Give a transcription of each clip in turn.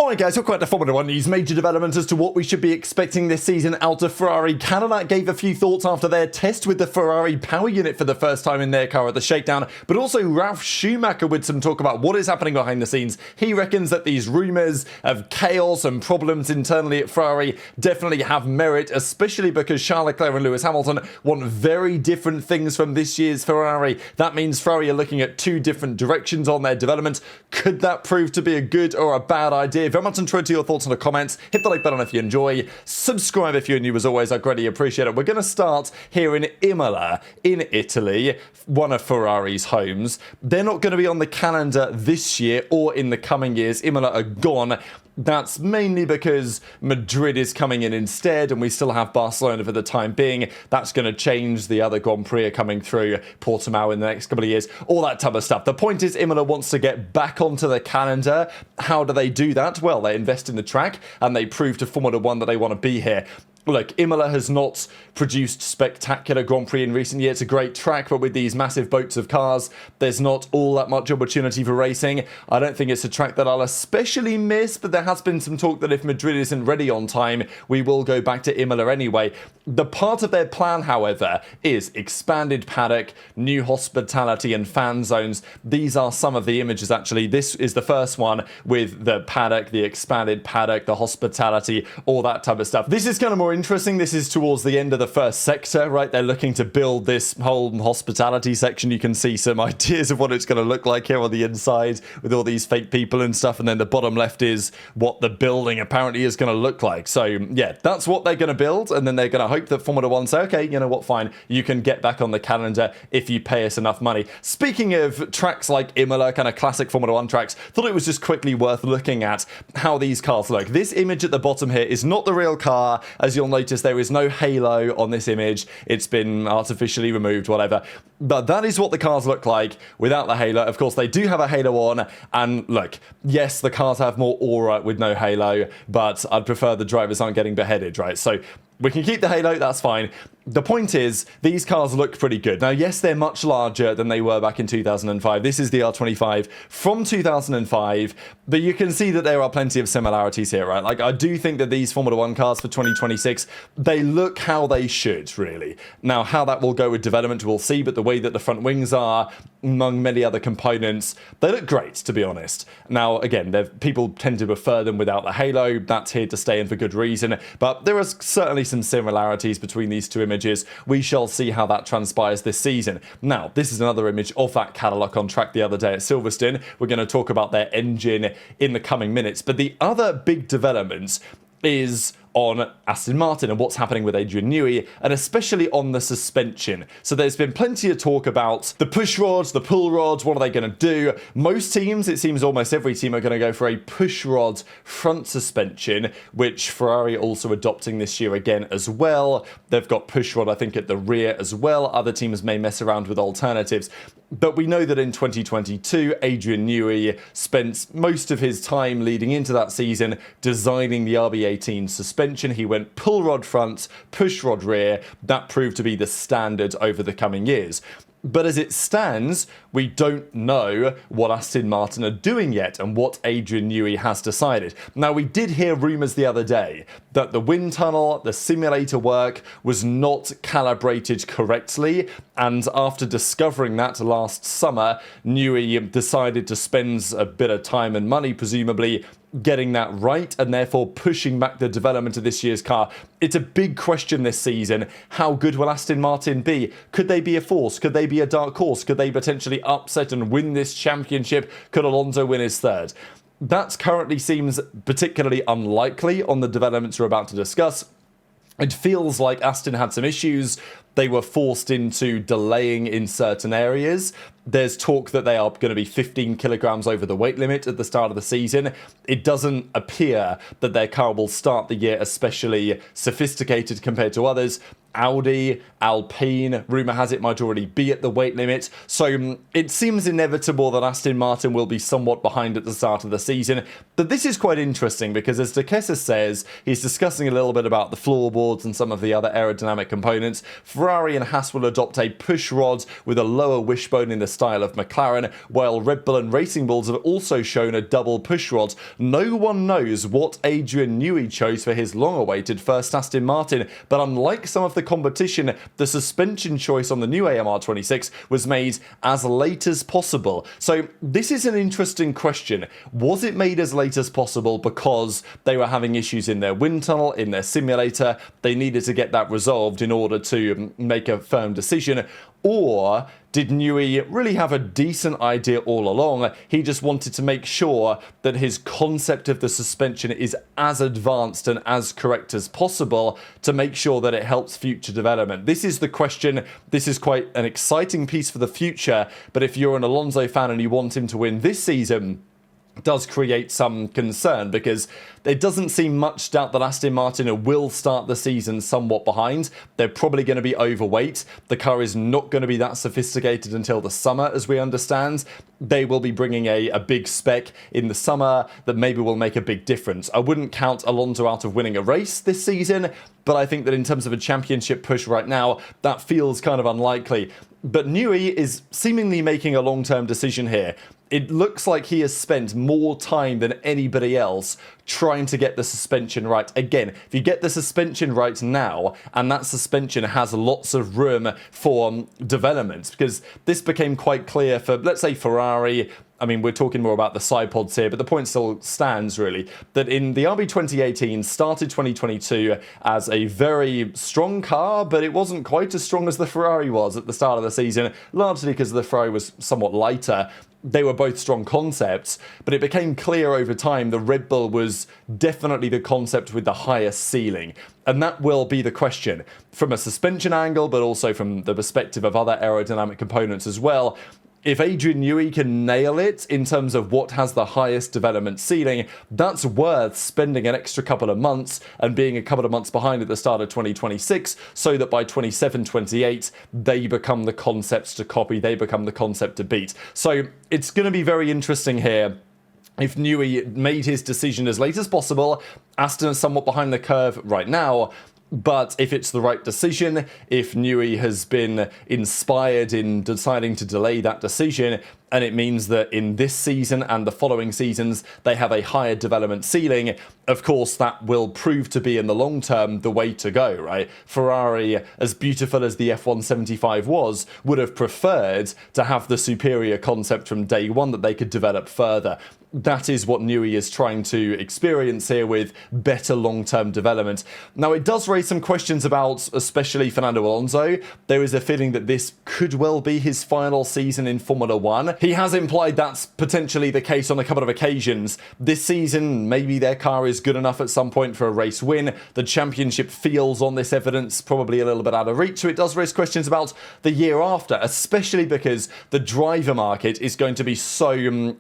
Alright guys, welcome back to Formula 1 News. Major development as to what we should be expecting this season out of Ferrari. Cadillac gave a few thoughts after their test with the Ferrari power unit for the first time in their car at the shakedown, but also Ralf Schumacher with some talk about what is happening behind the scenes. He reckons that these rumours of chaos and problems internally at Ferrari definitely have merit, especially because Charles Leclerc and Lewis Hamilton want very different things from this year's Ferrari. That means Ferrari are looking at two different directions on their development. Could that prove to be a good or a bad idea? Very much intro to your thoughts in the comments. Hit the like button if you enjoy. Subscribe if you're new as always. I greatly appreciate it. We're going to start here in Imola in Italy, one of Ferrari's homes. They're not going to be on the calendar this year or in the coming years. Imola are gone. That's mainly because Madrid is coming in instead and we still have Barcelona for the time being. That's going to change. The other Grand Prix are coming through, Portimao in the next couple of years, all that type of stuff. The point is Imola wants to get back onto the calendar. How do they do that? Well, they invest in the track and they prove to Formula 1 that they want to be here. Look, Imola has not produced spectacular Grand Prix in recent years. It's a great track, but with these massive boats of cars, there's not all that much opportunity for racing. I don't think it's a track that I'll especially miss, but there has been some talk that if Madrid isn't ready on time, we will go back to Imola anyway. The part of their plan, however, is expanded paddock, new hospitality and fan zones. These are some of the images, actually. This is the first one with the paddock, the expanded paddock, the hospitality, all that type of stuff. This is kind of more interesting. This is towards the end of the first sector, right? They're looking to build this whole hospitality section. You can see some ideas of what it's going to look like here on the inside with all these fake people and stuff. And then the bottom left is what the building apparently is going to look like. So yeah, that's what they're going to build. And then they're going to hope that Formula 1 say, okay, you know what, fine. You can get back on the calendar if you pay us enough money. Speaking of tracks like Imola, kind of classic Formula 1 tracks, thought it was just quickly worth looking at how these cars look. This image at the bottom here is not the real car. As you'll notice, there is no halo on this image. It's been artificially removed, whatever. But that is what the cars look like without the halo. Of course, they do have a halo on. And look, yes, the cars have more aura with no halo, but I'd prefer the drivers aren't getting beheaded, right? So we can keep the halo, that's fine. The point is, these cars look pretty good. Now, yes, they're much larger than they were back in 2005. This is the R25 from 2005, but you can see that there are plenty of similarities here, right? Like, I do think that these Formula 1 cars for 2026, they look how they should, really. Now, how that will go with development, we'll see, but the way that the front wings are, among many other components, they look great, to be honest. Now, again, people tend to prefer them without the halo. That's here to stay and for good reason, but there are certainly some similarities between these two images. We shall see how that transpires this season. Now, this is another image of that Cadillac on track the other day at Silverstone. We're going to talk about their engine in the coming minutes, but the other big development is on Aston Martin and what's happening with Adrian Newey, and especially on the suspension. So there's been plenty of talk about the push rods, the pull rods, what are they going to do? Most teams, it seems almost every team, are going to go for a push rod front suspension, which Ferrari are also adopting this year again as well. They've got push rod, I think, at the rear as well. Other teams may mess around with alternatives. But we know that in 2022, Adrian Newey spent most of his time leading into that season designing the RB18 suspension. He went pull rod front, push rod rear. That proved to be the standard over the coming years. But as it stands, we don't know what Aston Martin are doing yet and what Adrian Newey has decided. Now, we did hear rumours the other day that the wind tunnel, the simulator work, was not calibrated correctly. And after discovering that last summer, Newey decided to spend a bit of time and money, presumably, getting that right and therefore pushing back the development of this year's car. It's a big question this season. How good will Aston Martin be? Could they be a force? Could they be a dark horse? Could they potentially upset and win this championship? Could Alonso win his third? That currently seems particularly unlikely on the developments we're about to discuss. It feels like Aston had some issues. They were forced into delaying in certain areas. There's talk that they are going to be 15 kilograms over the weight limit at the start of the season. It doesn't appear that their car will start the year especially sophisticated compared to others. Audi, Alpine, rumour has it, might already be at the weight limit. So it seems inevitable that Aston Martin will be somewhat behind at the start of the season. But this is quite interesting because, as De Kester says, he's discussing a little bit about the floorboards and some of the other aerodynamic components. Ferrari and Haas will adopt a push rod with a lower wishbone in the style of McLaren, while Red Bull and Racing Bulls have also shown a double push rod. No one knows what Adrian Newey chose for his long-awaited first Aston Martin, but unlike some of the competition, the suspension choice on the new AMR26 was made as late as possible. So this is an interesting question. Was it made as late as possible because they were having issues in their wind tunnel, in their simulator? They needed to get that resolved in order to make a firm decision? Or did Newey really have a decent idea all along? He just wanted to make sure that his concept of the suspension is as advanced and as correct as possible to make sure that it helps future development. This is the question. This is quite an exciting piece for the future, but if you're an Alonso fan and you want him to win this season, does create some concern, because there doesn't seem much doubt that Aston Martin will start the season somewhat behind. They're probably going to be overweight. The car is not going to be that sophisticated until the summer, as we understand. They will be bringing a big spec in the summer that maybe will make a big difference. I wouldn't count Alonso out of winning a race this season, but I think that in terms of a championship push right now, that feels kind of unlikely. But Newey is seemingly making a long-term decision here. It looks like he has spent more time than anybody else trying to get the suspension right. Again, if you get the suspension right now, and that suspension has lots of room for development, because this became quite clear for, let's say, Ferrari. I mean, we're talking more about the side pods here, but the point still stands, really, that in the RB 2018 started 2022 as a very strong car, but it wasn't quite as strong as the Ferrari was at the start of the season, largely because the Ferrari was somewhat lighter. They were both strong concepts, but it became clear over time the Red Bull was definitely the concept with the highest ceiling. And that will be the question from a suspension angle, but also from the perspective of other aerodynamic components as well. If Adrian Newey can nail it in terms of what has the highest development ceiling, that's worth spending an extra couple of months and being a couple of months behind at the start of 2026, so that by 27-28, they become the concepts to copy, they become the concept to beat. So it's going to be very interesting here. If Newey made his decision as late as possible, Aston is somewhat behind the curve right now. But if it's the right decision, if Newey has been inspired in deciding to delay that decision, and it means that in this season and the following seasons they have a higher development ceiling, of course that will prove to be in the long term the way to go, right? Ferrari, as beautiful as the F175 was, would have preferred to have the superior concept from day one that they could develop further. That is what Newey is trying to experience here with better long-term development. Now, it does raise some questions about especially Fernando Alonso. There is a feeling that this could well be his final season in Formula One. He has implied that's potentially the case on a couple of occasions. This season, maybe their car is good enough at some point for a race win. The championship feels on this evidence probably a little bit out of reach, so it does raise questions about the year after, especially because the driver market is going to be so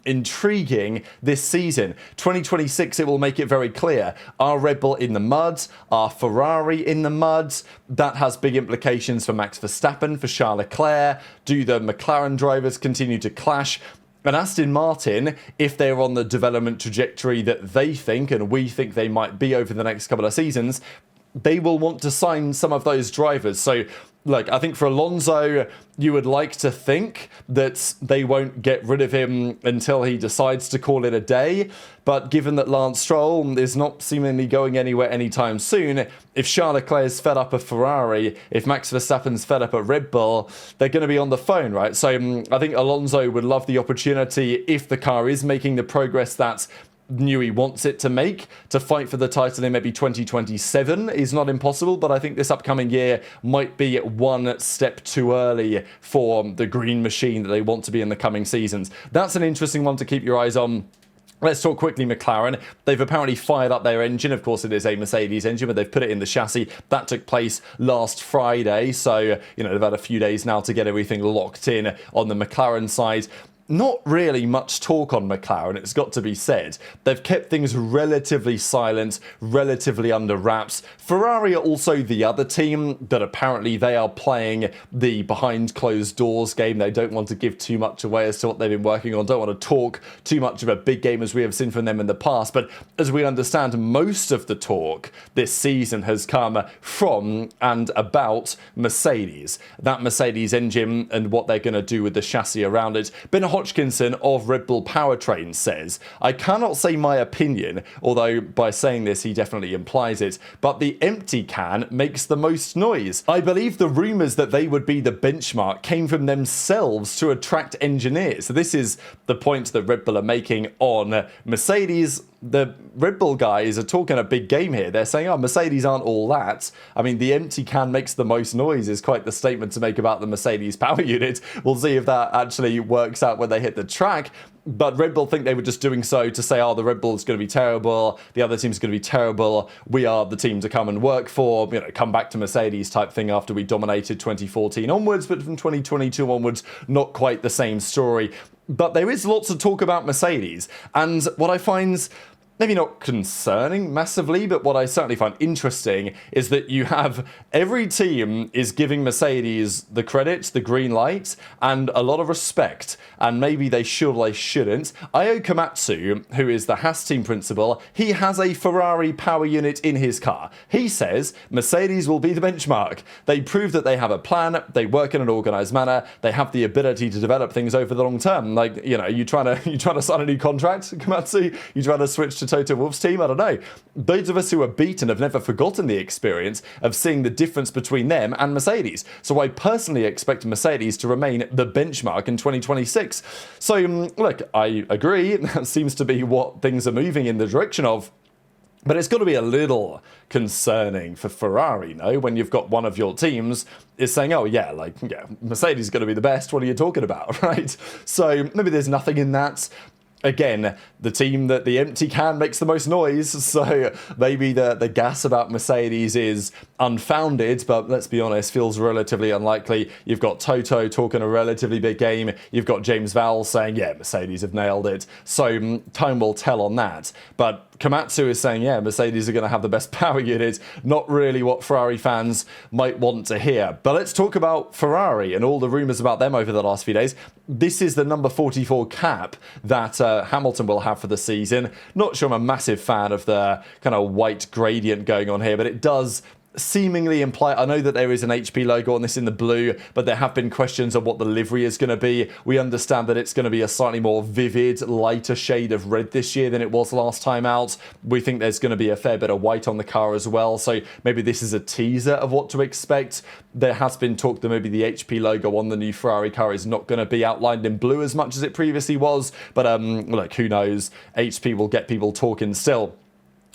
intriguing this season. 2026, it will make it very clear. Are Red Bull in the mud? Are Ferrari in the mud? That has big implications for Max Verstappen, for Charles Leclerc. Do the McLaren drivers continue to clash? And Aston Martin, if they're on the development trajectory that they think and we think they might be over the next couple of seasons, they will want to sign some of those drivers. So, look, I think for Alonso, you would like to think that they won't get rid of him until he decides to call it a day. But given that Lance Stroll is not seemingly going anywhere anytime soon, if Charles Leclerc is fed up of Ferrari, if Max Verstappen's fed up at Red Bull, they're going to be on the phone, right? So I think Alonso would love the opportunity, if the car is making the progress that Newey wants it to make, to fight for the title in maybe 2027 is not impossible, but I think this upcoming year might be one step too early for the green machine that they want to be in the coming seasons. That's an interesting one to keep your eyes on. Let's talk quickly McLaren. They've apparently fired up their engine. Of course, it is a Mercedes engine, but they've put it in the chassis. That took place last Friday. So, they've had a few days now to get everything locked in on the McLaren side. not really much talk on McLaren, it's got to be said. They've kept things relatively silent, relatively under wraps. Ferrari are also the other team that apparently they are playing the behind closed doors game. They don't want to give too much away as to what they've been working on, don't want to talk too much of a big game as we have seen from them in the past. But as we understand, most of the talk this season has come from and about Mercedes. That Mercedes engine and what they're going to do with the chassis around it. Ben Hodgkinson of Red Bull Powertrain says, "I cannot say my opinion, although by saying this he definitely implies it, but the empty can makes the most noise. I believe the rumours that they would be the benchmark came from themselves to attract engineers." So this is the point that Red Bull are making on Mercedes. The Red Bull guys are talking a big game here. They're saying, oh, Mercedes aren't all that. I mean, the empty can makes the most noise is quite the statement to make about the Mercedes power unit. We'll see if that actually works out when they hit the track. But Red Bull think they were just doing so to say, oh, the Red Bull is going to be terrible, the other team's going to be terrible, we are the team to come and work for, come back to Mercedes type thing after we dominated 2014 onwards, but from 2022 onwards, not quite the same story. But there is lots of talk about Mercedes, and what I find maybe not concerning massively, but what I certainly find interesting is that you have every team is giving Mercedes the credit, the green light, and a lot of respect. And maybe they should, they shouldn't. Ayo Komatsu, who is the Haas team principal, he has a Ferrari power unit in his car. He says Mercedes will be the benchmark. They prove that they have a plan, they work in an organised manner, they have the ability to develop things over the long term. Like, you trying to sign a new contract, Komatsu? You trying to switch to Toto Wolff's team? I don't know. Those of us who are beaten have never forgotten the experience of seeing the difference between them and Mercedes. So I personally expect Mercedes to remain the benchmark in 2026. So look, I agree. That seems to be what things are moving in the direction of. But it's got to be a little concerning for Ferrari, no? When you've got one of your teams is saying, oh yeah, Mercedes is going to be the best. What are you talking about, right? So maybe there's nothing in that. Again, the team that the empty can makes the most noise, so maybe the gas about Mercedes is unfounded, but let's be honest, feels relatively unlikely. You've got Toto talking a relatively big game. You've got James Vowles saying, yeah, Mercedes have nailed it. So time will tell on that. But Komatsu is saying, yeah, Mercedes are going to have the best power unit. Not really what Ferrari fans might want to hear. But let's talk about Ferrari and all the rumours about them over the last few days. This is the number 44 cap that Hamilton will have for the season. Not sure I'm a massive fan of the kind of white gradient going on here, but it does seemingly imply, I know that there is an HP logo on this in the blue, but there have been questions of what the livery is going to be. We understand that it's going to be a slightly more vivid, lighter shade of red this year than it was last time out. We think there's going to be a fair bit of white on the car as well, so maybe this is a teaser of what to expect. There has been talk that maybe the HP logo on the new Ferrari car is not going to be outlined in blue as much as it previously was, but look, who knows? HP will get people talking still.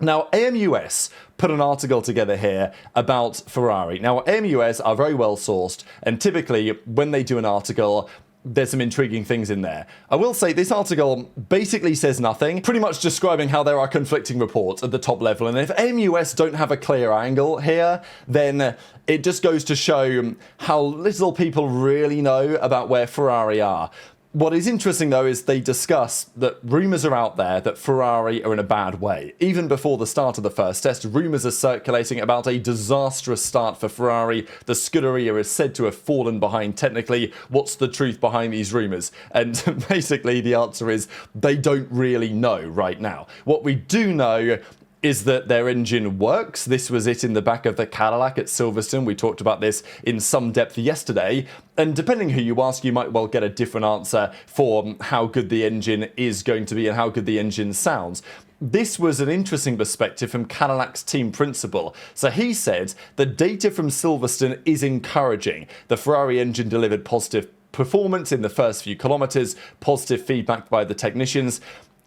Now, AMUS put an article together here about Ferrari. Now, AMUS are very well sourced, and typically when they do an article, there's some intriguing things in there. I will say this article basically says nothing, pretty much describing how there are conflicting reports at the top level. And if AMUS don't have a clear angle here, then it just goes to show how little people really know about where Ferrari are. What is interesting, though, is they discuss that rumours are out there that Ferrari are in a bad way. Even before the start of the first test, rumours are circulating about a disastrous start for Ferrari. The Scuderia is said to have fallen behind technically. What's the truth behind these rumours? And basically the answer is they don't really know right now. What we do know is that their engine works. This was it in the back of the Cadillac at Silverstone. We talked about this in some depth yesterday. And depending who you ask, you might well get a different answer for how good the engine is going to be and how good the engine sounds. This was an interesting perspective from Cadillac's team principal. So he said the data from Silverstone is encouraging. The Ferrari engine delivered positive performance in the first few kilometres, positive feedback by the technicians.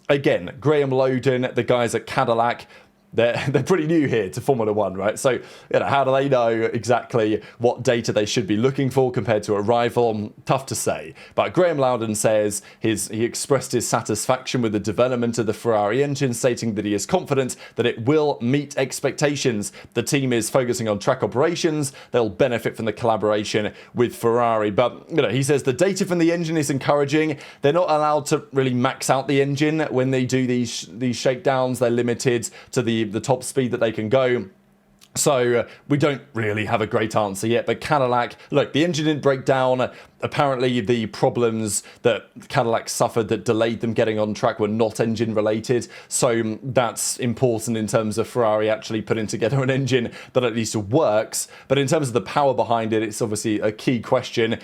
Again, Graham Loden, the guys at Cadillac, they're pretty new here to Formula One, right? So, how do they know exactly what data they should be looking for compared to a rival? Tough to say. But Graham Loudon says he expressed his satisfaction with the development of the Ferrari engine, stating that he is confident that it will meet expectations. The team is focusing on track operations. They'll benefit from the collaboration with Ferrari. But, he says the data from the engine is encouraging. They're not allowed to really max out the engine when they do these shakedowns. They're limited to the top speed that they can go. So we don't really have a great answer yet. But Cadillac, look, the engine didn't break down. Apparently the problems that Cadillac suffered that delayed them getting on track were not engine related. So that's important in terms of Ferrari actually putting together an engine that at least works. But in terms of the power behind it, it's obviously a key question.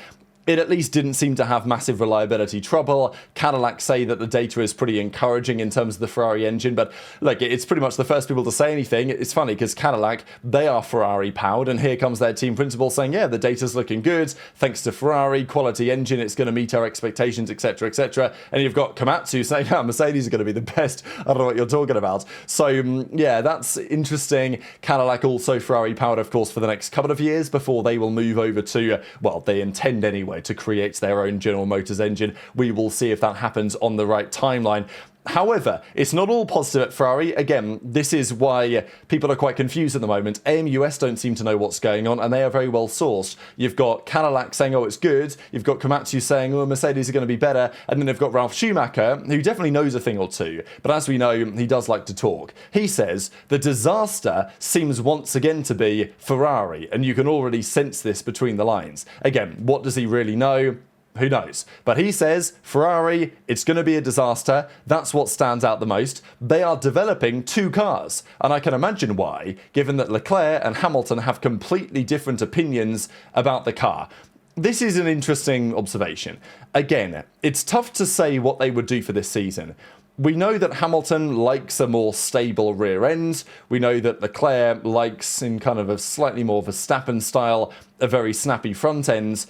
It at least didn't seem to have massive reliability trouble. Cadillac say that the data is pretty encouraging in terms of the Ferrari engine, but look, it's pretty much the first people to say anything. It's funny because Cadillac, they are Ferrari powered, and here comes their team principal saying, yeah, the data's looking good, thanks to Ferrari, quality engine, it's going to meet our expectations, etc., etc. And you've got Komatsu saying, Mercedes are going to be the best. I don't know what you're talking about. So, yeah, that's interesting. Cadillac also Ferrari powered, of course, for the next couple of years before they will move over to, they intend anyway, to create their own General Motors engine. We will see if that happens on the right timeline. However, it's not all positive at Ferrari. Again, this is why people are quite confused at the moment. AMUS don't seem to know what's going on, and they are very well sourced. You've got Cadillac saying, it's good. You've got Komatsu saying, Mercedes are going to be better. And then they've got Ralf Schumacher, who definitely knows a thing or two. But as we know, he does like to talk. He says, the disaster seems once again to be Ferrari, and you can already sense this between the lines. Again, what does he really know? Who knows? But he says, Ferrari, it's going to be a disaster. That's what stands out the most. They are developing two cars. And I can imagine why, given that Leclerc and Hamilton have completely different opinions about the car. This is an interesting observation. Again, it's tough to say what they would do for this season. We know that Hamilton likes a more stable rear end. We know that Leclerc likes, in kind of a slightly more Verstappen style, a very snappy front end.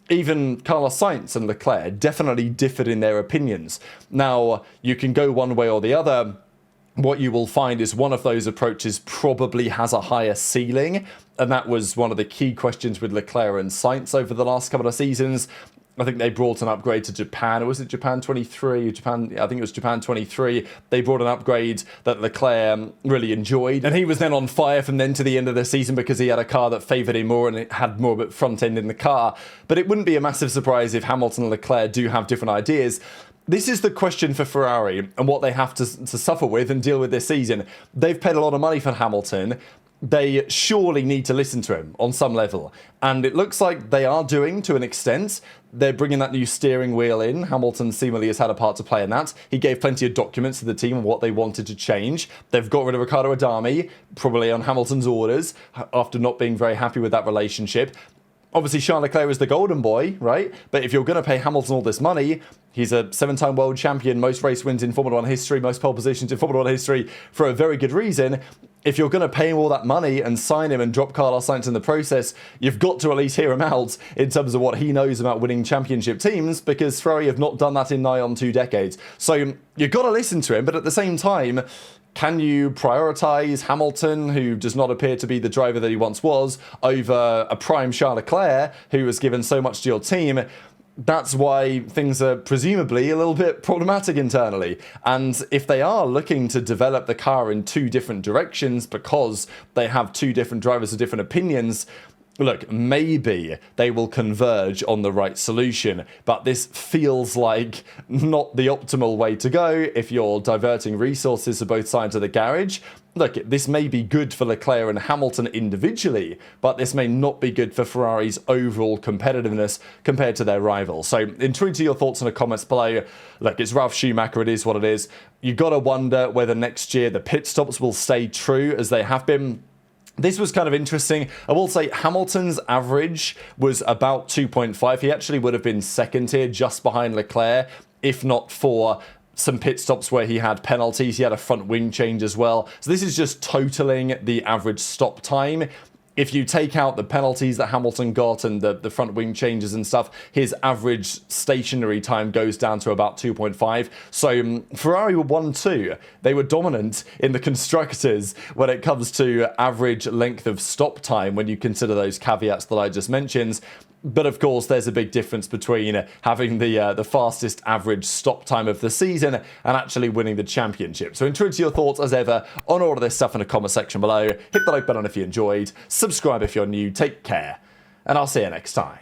Even Carlos Sainz and Leclerc definitely differed in their opinions. Now, you can go one way or the other. What you will find is one of those approaches probably has a higher ceiling, and that was one of the key questions with Leclerc and Sainz over the last couple of seasons. I think they brought an upgrade to Japan. Or was it Japan 23? I think it was Japan 23. They brought an upgrade that Leclerc really enjoyed. And he was then on fire from then to the end of the season because he had a car that favoured him more and it had more of a front end in the car. But it wouldn't be a massive surprise if Hamilton and Leclerc do have different ideas. This is the question for Ferrari and what they have to suffer with and deal with this season. They've paid a lot of money for Hamilton. They surely need to listen to him on some level. And it looks like they are doing to an extent. They're bringing that new steering wheel in. Hamilton seemingly has had a part to play in that. He gave plenty of documents to the team on what they wanted to change. They've got rid of Riccardo Adami, probably on Hamilton's orders, after not being very happy with that relationship. Obviously, Charles Leclerc is the golden boy, right? But if you're going to pay Hamilton all this money, he's a 7-time world champion, most race wins in Formula 1 history, most pole positions in Formula 1 history for a very good reason. If you're going to pay him all that money and sign him and drop Carlos Sainz in the process, you've got to at least hear him out in terms of what he knows about winning championship teams, because Ferrari have not done that in nigh on 2 decades. So you've got to listen to him, but at the same time, can you prioritise Hamilton, who does not appear to be the driver that he once was, over a prime Charles Leclerc, who has given so much to your team? That's why things are presumably a little bit problematic internally. And if they are looking to develop the car in 2 different directions because they have 2 different drivers with different opinions, look, maybe they will converge on the right solution, but this feels like not the optimal way to go if you're diverting resources to both sides of the garage. Look, this may be good for Leclerc and Hamilton individually, but this may not be good for Ferrari's overall competitiveness compared to their rivals. So intrigued to your thoughts in the comments below. Look, it's Ralf Schumacher, it is what it is. You got to wonder whether next year the pit stops will stay true as they have been. This was kind of interesting. I will say Hamilton's average was about 2.5. He actually would have been second here, just behind Leclerc, if not for some pit stops where he had penalties. He had a front wing change as well. So this is just totaling the average stop time. If you take out the penalties that Hamilton got and the front wing changes and stuff, his average stationary time goes down to about 2.5. So Ferrari were 1-2. They were dominant in the constructors when it comes to average length of stop time when you consider those caveats that I just mentioned. But of course, there's a big difference between having the fastest average stop time of the season and actually winning the championship. So intrude to your thoughts as ever on all of this stuff in the comment section below. Hit the like button if you enjoyed. Subscribe if you're new. Take care. And I'll see you next time.